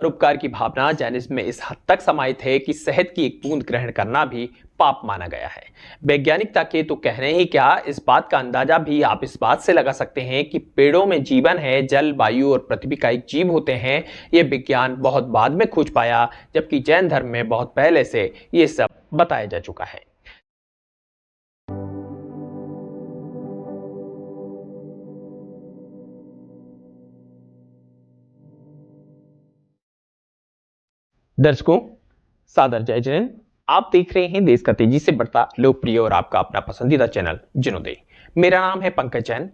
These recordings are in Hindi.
परोपकार की भावना जैनिज्म में इस हद तक समाहित है कि शहद की एक बूंद ग्रहण करना भी पाप माना गया है। वैज्ञानिकता के तो कहने ही क्या, इस बात का अंदाजा भी आप इस बात से लगा सकते हैं कि पेड़ों में जीवन है, जल, वायु और पृथ्वी का एक जीव होते हैं। ये विज्ञान बहुत बाद में खोज पाया, जबकि जैन धर्म में बहुत पहले से ये सब बताया जा चुका है। दर्शकों, सादर जय जैन। आप देख रहे हैं देश का तेजी से बढ़ता लोकप्रिय और आपका अपना पसंदीदा चैनल जिनोदय। मेरा नाम है पंकज जैन।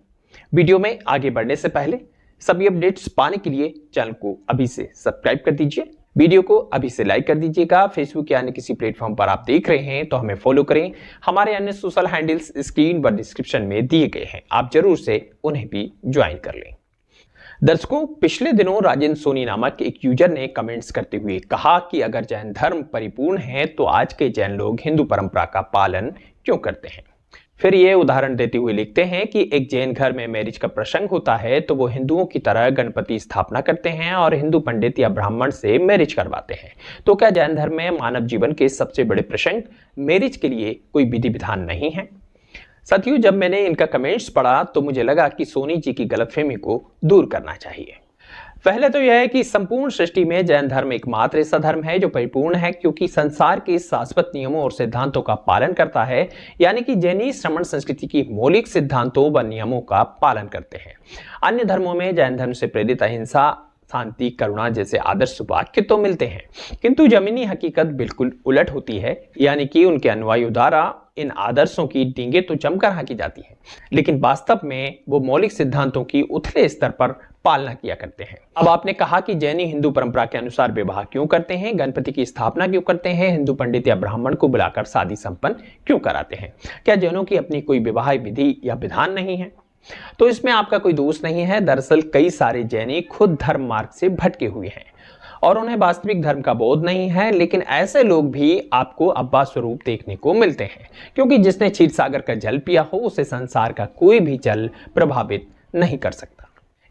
वीडियो में आगे बढ़ने से पहले सभी अपडेट्स पाने के लिए चैनल को अभी से सब्सक्राइब कर दीजिए। वीडियो को अभी से लाइक कर दीजिएगा। फेसबुक या अन्य किसी प्लेटफॉर्म पर आप देख रहे हैं तो हमें फॉलो करें। हमारे अन्य सोशल हैंडल्स स्क्रीन व डिस्क्रिप्शन में दिए गए हैं, आप जरूर से उन्हें भी ज्वाइन कर लें। दर्शकों, पिछले दिनों राजेंद्र सोनी नामक एक यूजर ने कमेंट्स करते हुए कहा कि अगर जैन धर्म परिपूर्ण है तो आज के जैन लोग हिंदू परंपरा का पालन क्यों करते हैं। फिर ये उदाहरण देते हुए लिखते हैं कि एक जैन घर में मैरिज का प्रसंग होता है तो वो हिंदुओं की तरह गणपति स्थापना करते हैं और हिंदू पंडित या ब्राह्मण से मैरिज करवाते हैं। तो क्या जैन धर्म में मानव जीवन के सबसे बड़े प्रसंग मैरिज के लिए कोई विधि विधान नहीं है। साथियों, जब मैंने इनका कमेंट्स पढ़ा तो मुझे लगा कि सोनी जी की गलतफहमी को दूर करना चाहिए। पहले तो यह है कि संपूर्ण सृष्टि में जैन धर्म एकमात्र ऐसा धर्म है जो परिपूर्ण है, क्योंकि संसार के शाश्वत नियमों और सिद्धांतों का पालन करता है। यानी कि जैनी श्रमण संस्कृति की मौलिक सिद्धांतों व नियमों का पालन करते हैं। अन्य धर्मों में जैन धर्म से प्रेरित अहिंसा, शांति, करुणा जैसे आदर्श वाक्य तो मिलते हैं, किंतु जमीनी हकीकत बिल्कुल उलट होती है। यानी कि उनके अनुयायियों द्वारा इन आदर्शों की डींगे तो जमकर हाँकी जाती हैं, लेकिन वास्तव में वो मौलिक सिद्धांतों की उथले स्तर पर पालना किया करते हैं। अब आपने कहा कि जैनी हिंदू परंपरा के अनुसार विवाह क्यों करते हैं, गणपति की स्थापना क्यों करते हैं, हिंदू पंडित या ब्राह्मण को बुलाकर शादी संपन्न क्यों कराते हैं। क्या जैनों की अपनी कोई विवाह विधि या विधान नहीं है? तो इसमें आपका कोई दोष नहीं है। दरअसल कई सारे जैनी खुद धर्म मार्ग से भटके हुए हैं और उन्हें वास्तविक धर्म का बोध नहीं है, लेकिन ऐसे लोग भी आपको अब्बा स्वरूप देखने को मिलते हैं, क्योंकि जिसने क्षीर सागर का जल पिया हो उसे संसार का कोई भी जल प्रभावित नहीं कर सकता।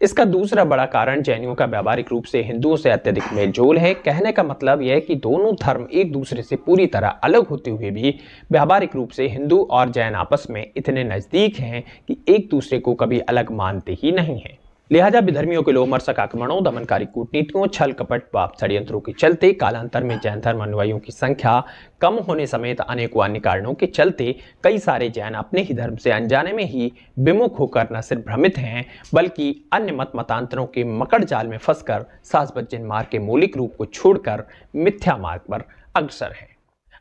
इसका दूसरा बड़ा कारण जैनियों का व्यावहारिक रूप से हिंदुओं से अत्यधिक मेलजोल है। कहने का मतलब यह है कि दोनों धर्म एक दूसरे से पूरी तरह अलग होते हुए भी व्यावहारिक रूप से हिंदू और जैन आपस में इतने नजदीक हैं कि एक दूसरे को कभी अलग मानते ही नहीं हैं। लिहाजा विधर्मियों के लोमहर्षक आक्रमणों, दमनकारी कूटनीतियों, छल कपट व षड्यंत्रों के चलते कालांतर में जैन धर्म अनुयायियों की संख्या कम होने समेत अनेकों अन्य कारणों के चलते कई सारे जैन अपने ही धर्म से अनजाने में ही विमुख होकर न सिर्फ भ्रमित हैं, बल्कि अन्य मतांतरों के मकड़ जाल में फंसकर शाश्वत जैन मार्ग के मौलिक रूप को छोड़कर मिथ्या मार्ग पर अग्रसर हैं।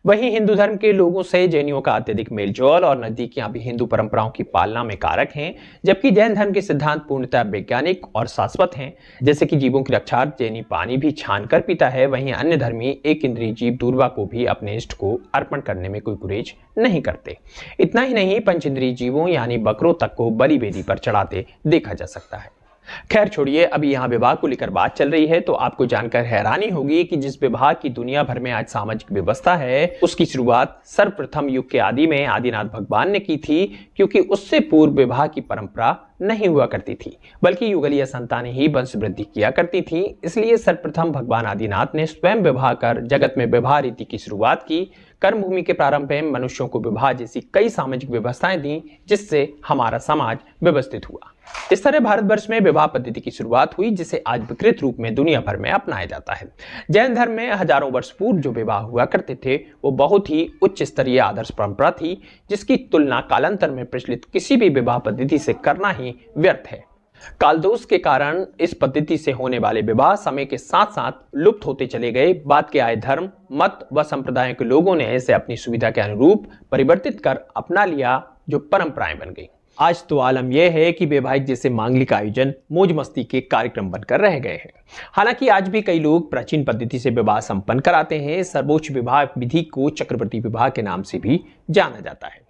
वहीं हिंदू धर्म के लोगों से जैनियों का अत्यधिक मेलजोल और नजदीकियां भी हिंदू परंपराओं की पालना में कारक हैं, जबकि जैन धर्म के सिद्धांत पूर्णतः वैज्ञानिक और शाश्वत हैं। जैसे कि जीवों की रक्षा जैनी पानी भी छान कर पीता है, वहीं अन्य धर्मी एक इंद्रिय जीव दूर्वा को भी अपने इष्ट को अर्पण करने में कोई गुरेज नहीं करते। इतना ही नहीं, पंच इंद्रिय जीवों यानी बकरों तक को बलि वेदी पर चढ़ाते देखा जा सकता है। खैर छोड़िए, अभी यहाँ विवाह को लेकर बात चल रही है तो आपको जानकर हैरानी होगी कि जिस विवाह की दुनिया भर में आज सामाजिक व्यवस्था है, उसकी शुरुआत सर्वप्रथम युग के आदि में आदिनाथ भगवान ने की थी, क्योंकि उससे पूर्व विवाह की परंपरा नहीं हुआ करती थी, बल्कि युगलीय संतानें ही वंश वृद्धि किया करती थी। इसलिए सर्वप्रथम भगवान आदिनाथ ने स्वयं विवाह कर जगत में विवाह रीति की शुरुआत की। कर्म भूमि के प्रारंभ में मनुष्यों को विवाह जैसी कई सामाजिक व्यवस्थाएं दी, जिससे हमारा समाज व्यवस्थित हुआ। इस तरह भारतवर्ष में विवाह पद्धति की शुरुआत हुई, जिसे आज विकृत रूप में दुनिया भर में अपनाया जाता है। जैन धर्म में हजारों वर्ष पूर्व जो विवाह हुआ करते थे वो बहुत ही उच्च स्तरीय आदर्श परंपरा थी, जिसकी तुलना कालांतर में प्रचलित किसी भी विवाह पद्धति से करना ही व्यर्थ है। कालदोष के कारण इस पद्धति से होने वाले विवाह समय के साथ साथ लुप्त होते चले गए। बाद के आए धर्म, मत व संप्रदायों के लोगों ने इसे अपनी सुविधा के अनुरूप परिवर्तित कर अपना लिया, जो परंपराएं बन गई। आज तो आलम यह है कि वैवाहिक जैसे मांगलिक आयोजन मौज मस्ती के कार्यक्रम बनकर रह गए हैं। हालांकि आज भी कई लोग प्राचीन पद्धति से विवाह संपन्न कराते हैं। सर्वोच्च विवाह विधि को चक्रवर्ती विवाह के नाम से भी जाना जाता है।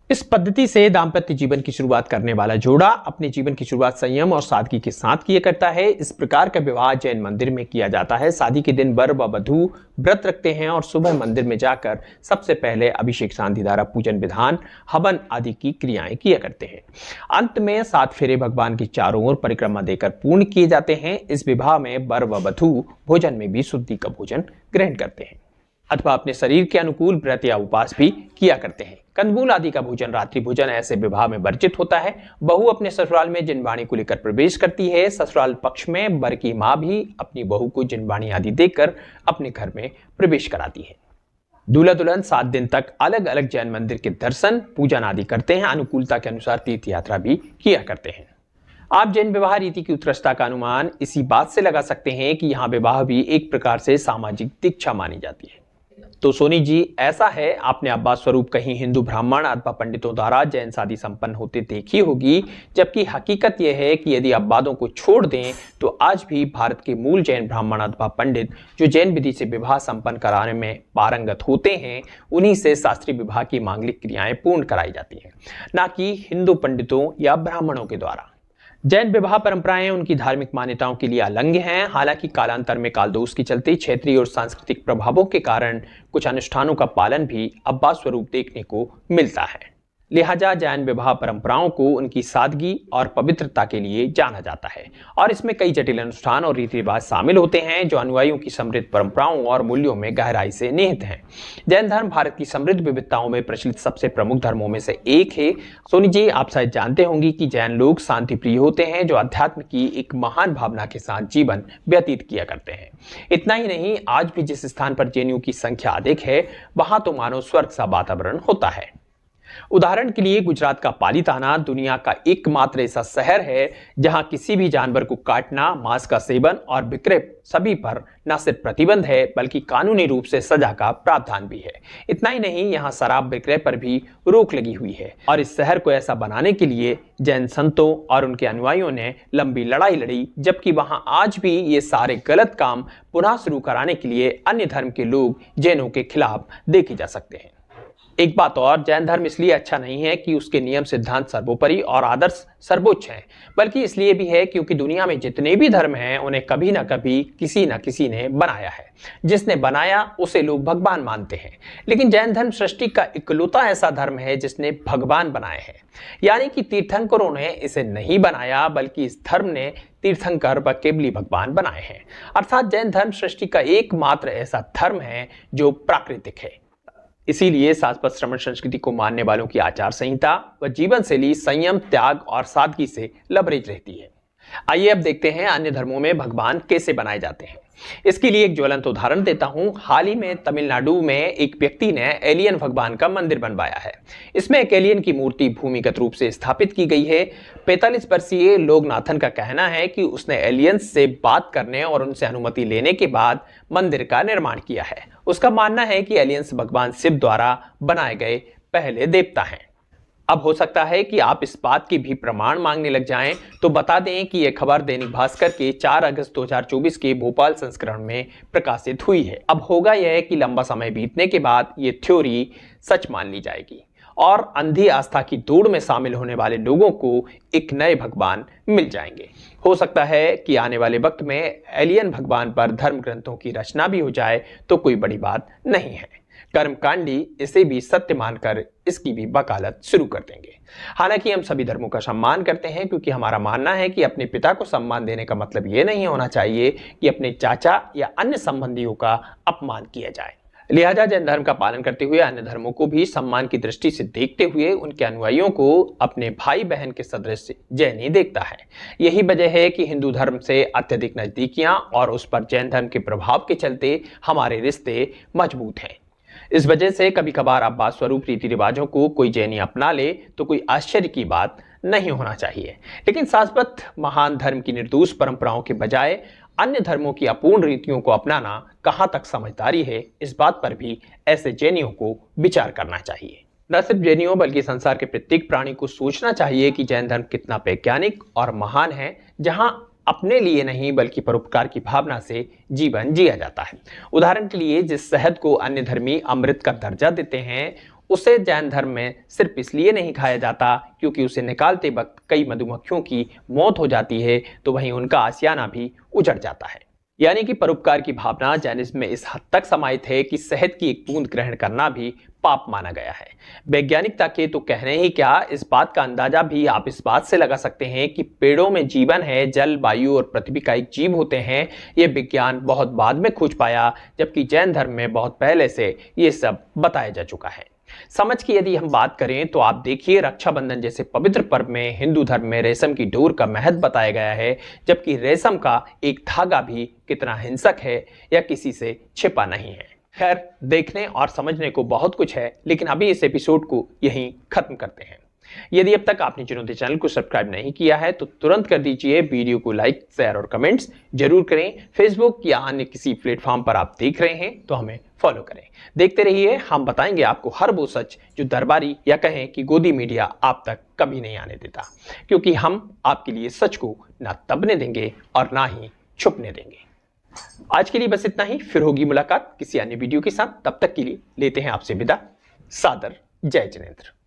इस पद्धति से दाम्पत्य जीवन की शुरुआत करने वाला जोड़ा अपने जीवन की शुरुआत संयम और सादगी के साथ किया करता है। इस प्रकार का विवाह जैन मंदिर में किया जाता है। शादी के दिन वर व वधू व्रत रखते हैं और सुबह मंदिर में जाकर सबसे पहले अभिषेक, शांतिधारा, पूजन विधान, हवन आदि की क्रियाएं किया करते हैं। अंत में 7 फेरे भगवान की चारों ओर परिक्रमा देकर पूर्ण किए जाते हैं। इस विवाह में वर व वधू भोजन में भी शुद्धि का भोजन ग्रहण करते हैं अथवा अपने शरीर के अनुकूल व्रत या उपवास भी किया करते हैं। कंदमूल आदि का भोजन, रात्रि भोजन ऐसे विवाह में वर्जित होता है। बहू अपने ससुराल में जिनवाणी को लेकर प्रवेश करती है। ससुराल पक्ष में वर की मां भी अपनी बहू को जिनवाणी आदि देकर अपने घर में प्रवेश कराती है। दूल्हा दुल्हन 7 दिन तक अलग अलग जैन मंदिर के दर्शन, पूजन आदि करते हैं। अनुकूलता के अनुसार तीर्थ यात्रा भी किया करते हैं। आप जैन विवाह रीति की उत्कृष्टता का अनुमान इसी बात से लगा सकते हैं कि यहाँ विवाह भी एक प्रकार से सामाजिक दीक्षा मानी जाती है। तो सोनी जी, ऐसा है, आपने अब्बा स्वरूप कहीं हिंदू ब्राह्मण अथवा पंडितों द्वारा जैन शादी संपन्न होते देखी होगी, जबकि हकीकत यह है कि यदि अपवादों को छोड़ दें तो आज भी भारत के मूल जैन ब्राह्मण अथवा पंडित जो जैन विधि से विवाह संपन्न कराने में पारंगत होते हैं, उन्हीं से शास्त्रीय विवाह की मांगलिक क्रियाएं पूर्ण कराई जाती हैं, न कि हिंदू पंडितों या ब्राह्मणों के द्वारा। जैन विवाह परंपराएं उनकी धार्मिक मान्यताओं के लिए अलंघ्य हैं। हालांकि कालांतर में कालदोष के चलते क्षेत्रीय और सांस्कृतिक प्रभावों के कारण कुछ अनुष्ठानों का पालन भी अब्बा स्वरूप देखने को मिलता है। लिहाजा जैन विवाह परंपराओं को उनकी सादगी और पवित्रता के लिए जाना जाता है और इसमें कई जटिल अनुष्ठान और रीति रिवाज शामिल होते हैं जो अनुयायियों की समृद्ध परंपराओं और मूल्यों में गहराई से निहित हैं। जैन धर्म भारत की समृद्ध विविधताओं में प्रचलित सबसे प्रमुख धर्मों में से एक है। सोनी जी, आप शायद जानते होंगे कि जैन लोग शांति प्रिय होते हैं जो अध्यात्म की एक महान भावना के साथ जीवन व्यतीत किया करते हैं। इतना ही नहीं, आज भी जिस स्थान पर जैनियों की संख्या अधिक है वहां तो मानो स्वर्ग सा वातावरण होता है। उदाहरण के लिए गुजरात का पालीताना दुनिया का एकमात्र ऐसा शहर है जहां किसी भी जानवर को काटना, मांस का सेवन और विक्रय सभी पर न सिर्फ प्रतिबंध है बल्कि कानूनी रूप से सजा का प्रावधान भी है। इतना ही नहीं, यहां शराब विक्रय पर भी रोक लगी हुई है और इस शहर को ऐसा बनाने के लिए जैन संतों और उनके अनुयायियों ने लंबी लड़ाई लड़ी, जबकि वहां आज भी ये सारे गलत काम पुनः शुरू कराने के लिए अन्य धर्म के लोग जैनों के खिलाफ देखे जा सकते हैं। एक बात और, जैन धर्म इसलिए अच्छा नहीं है कि उसके नियम सिद्धांत सर्वोपरि और आदर्श सर्वोच्च हैं, बल्कि इसलिए भी है क्योंकि दुनिया में जितने भी धर्म हैं उन्हें कभी ना कभी किसी न किसी ने बनाया है। जिसने बनाया उसे लोग भगवान मानते हैं, लेकिन जैन धर्म सृष्टि का इकलौता ऐसा धर्म है जिसने भगवान बनाए हैं। यानी कि तीर्थंकरों ने इसे नहीं बनाया बल्कि इस धर्म ने तीर्थंकर व केवली भगवान बनाए हैं। अर्थात जैन धर्म सृष्टि का एकमात्र ऐसा धर्म है जो प्राकृतिक है। इसीलिए शाश्वत श्रमण संस्कृति को मानने वालों की आचार संहिता व जीवन शैली संयम, त्याग और सादगी से लबरेज रहती है। आइए अब देखते हैं अन्य धर्मों में भगवान कैसे बनाए जाते हैं। इसके लिए एक ज्वलंत उदाहरण देता हूं। हाल ही में तमिलनाडु में एक व्यक्ति ने एलियन भगवान का मंदिर बनवाया है। इसमें एक एलियन की मूर्ति भूमिगत रूप से स्थापित की गई है। 45 वर्षीय लोकनाथन का कहना है कि उसने एलियंस से बात करने और उनसे अनुमति लेने के बाद मंदिर का निर्माण किया है। उसका मानना है कि एलियंस भगवान शिव द्वारा बनाए गए पहले देवता हैं। अब हो सकता है कि आप इस बात के भी प्रमाण मांगने लग जाएं, तो बता दें कि यह खबर दैनिक भास्कर के 4 अगस्त 2024 के भोपाल संस्करण में प्रकाशित हुई है। अब होगा यह कि लंबा समय बीतने के बाद ये थ्योरी सच मान ली जाएगी और अंधी आस्था की दौड़ में शामिल होने वाले लोगों को एक नए भगवान मिल जाएंगे। हो सकता है कि आने वाले वक्त में एलियन भगवान पर धर्म ग्रंथों की रचना भी हो जाए तो कोई बड़ी बात नहीं है। कर्मकांडी इसे भी सत्य मानकर इसकी भी वकालत शुरू कर देंगे। हालांकि हम सभी धर्मों का सम्मान करते हैं क्योंकि हमारा मानना है कि अपने पिता को सम्मान देने का मतलब ये नहीं होना चाहिए कि अपने चाचा या अन्य संबंधियों का अपमान किया जाए। लिहाजा जैन धर्म का पालन करते हुए अन्य धर्मों को भी सम्मान की दृष्टि से देखते हुए उनके अनुयायियों को अपने भाई बहन के सदृश जैन ही देखता है। यही वजह है कि हिंदू धर्म से अत्यधिक नजदीकियां और उस पर जैन धर्म के प्रभाव के चलते हमारे रिश्ते मजबूत हैं। इस वजह से कभी कभार अब्बा स्वरूप रीति रिवाजों को कोई जैनी अपना ले तो कोई आश्चर्य की बात नहीं होना चाहिए। लेकिन शाश्वत महान धर्म की निर्दोष परंपराओं के बजाय अन्य धर्मों की अपूर्ण रीतियों को अपनाना कहां तक समझदारी है, इस बात पर भी ऐसे जैनियों को विचार करना चाहिए। न सिर्फ जैनियों बल्कि संसार के प्रत्येक प्राणी को सोचना चाहिए कि जैन धर्म कितना वैज्ञानिक और महान है, जहां अपने लिए नहीं बल्कि परोपकार की भावना से जीवन जिया जाता है। उदाहरण के लिए जिस शहद को अन्य धर्मी अमृत का दर्जा देते हैं, उसे जैन धर्म में सिर्फ इसलिए नहीं खाया जाता क्योंकि उसे निकालते वक्त कई मधुमक्खियों की मौत हो जाती है, तो वहीं उनका आशियाना भी उजड़ जाता है। यानी कि परोपकार की भावना जैनिज्म में इस हद तक समाहित है कि शहद की एक बूंद ग्रहण करना भी पाप माना गया है। वैज्ञानिकता के तो कहने ही क्या, इस बात का अंदाजा भी आप इस बात से लगा सकते हैं कि पेड़ों में जीवन है, जल, वायु और पृथ्वी का एक जीव होते हैं। ये विज्ञान बहुत बाद में खोज पाया, जबकि जैन धर्म में बहुत पहले से ये सब बताया जा चुका है। समझ की यदि हम बात करें तो आप देखिए, रक्षाबंधन जैसे पवित्र पर्व में हिंदू धर्म में रेशम की डोर का महत्व बताया गया है, जबकि रेशम का एक धागा भी कितना हिंसक है या किसी से छिपा नहीं है। खैर, देखने और समझने को बहुत कुछ है, लेकिन अभी इस एपिसोड को यहीं खत्म करते हैं। यदि अब तक आपने जिनोदे चैनल को सब्सक्राइब नहीं किया है तो तुरंत कर दीजिए। वीडियो को लाइक, शेयर और कमेंट्स जरूर करें। फेसबुक या अन्य किसी प्लेटफॉर्म पर आप देख रहे हैं तो हमें फॉलो करें। देखते रहिए, हम बताएंगे आपको हर वो सच जो दरबारी या कहें कि गोदी मीडिया आप तक कभी नहीं आने देता, क्योंकि हम आपके लिए सच को ना दबने देंगे और ना ही छुपने देंगे। आज के लिए बस इतना ही, फिर होगी मुलाकात किसी अन्य वीडियो के साथ। तब तक के लिए लेते हैं आपसे विदा। सादर जय जिनेंद्र।